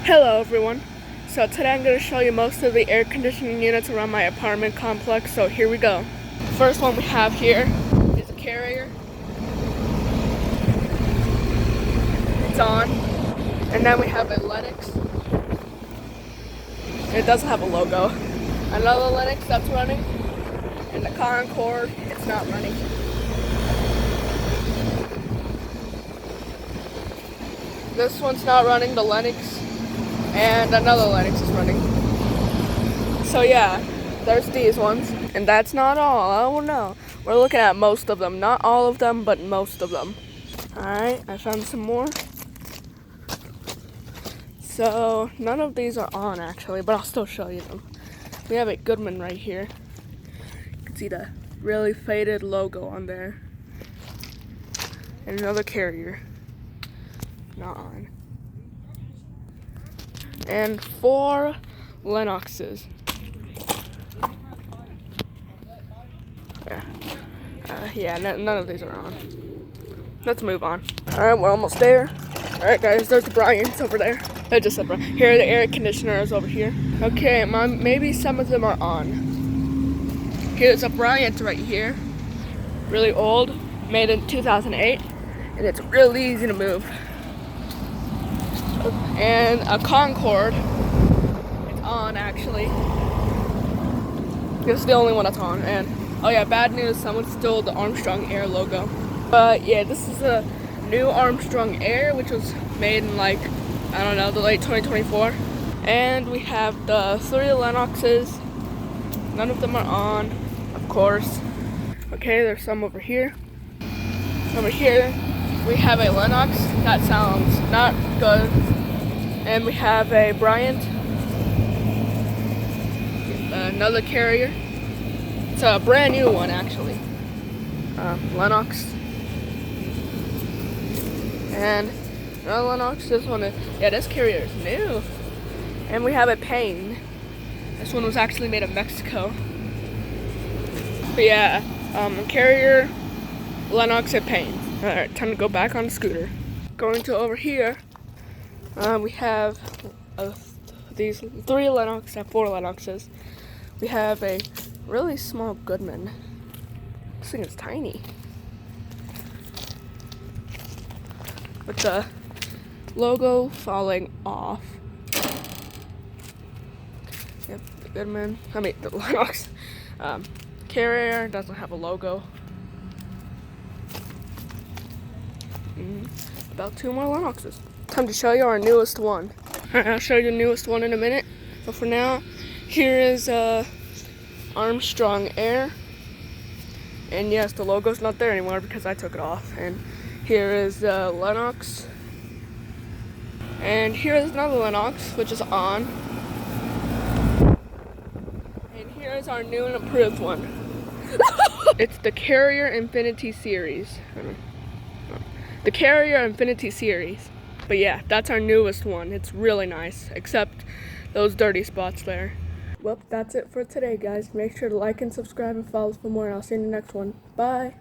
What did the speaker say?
Hello everyone. So today I'm going to show you most of the air conditioning units around my apartment complex, so here we go. First one we have here is a Carrier. It's on. And then we have a Lennox. It doesn't have a logo. Another Lennox that's running. And the Concorde, it's not running. This one's not running, the Lennox. And another Lennox is running. So yeah, there's these ones. And that's not all. Oh no. We're looking at most of them. Not all of them, but most of them. Alright, I found some more. So none of these are on actually, but I'll still show you them. We have a Goodman right here. You can see the really faded logo on there. And another Carrier. Not on. And 4 Lennoxes. Yeah, none of these are on. Let's move on. Alright, we're almost there. Alright guys, there's the Bryant's over there. I just said Bryant. Here are the air conditioners over here. Okay, maybe some of them are on. Here's a Bryant right here. Really old, made in 2008. And it's really easy to move. And a Concorde. It's on actually. This is the only one that's on. And oh yeah, bad news, someone stole the Armstrong Air logo. But yeah, this is a new Armstrong Air, which was made in like, I don't know, the late 2024. And we have the 3 Lennoxes. None of them are on, of course. Okay, there's some over here. Over here, we have a Lennox. That sounds not good. And we have a Bryant. Another Carrier. It's a brand new one actually. Lennox. And another Lennox. This one is, yeah, this Carrier is new. And we have a Payne. This one was actually made in Mexico. But yeah, Carrier, Lennox, and Payne. Alright, time to go back on the scooter. Going to over here, we have these 3 Lennox and 4 Lennoxes. We have a really small Goodman. This thing is tiny. With the logo falling off. Yep, the Goodman. The Lennox. Carrier doesn't have a logo. About 2 more Lennoxes. Time to show you our newest one. Alright, I'll show you the newest one in a minute. But for now, here is Armstrong Air. And yes, the logo's not there anymore because I took it off. And here is the Lennox. And here is another Lennox, which is on. And here is our new and improved one. It's the Carrier Infinity Series. The Carrier Infinity Series. But yeah, that's our newest one. It's really nice, except those dirty spots there. Well, that's it for today, guys. Make sure to like and subscribe and follow for more, and I'll see you in the next one. Bye!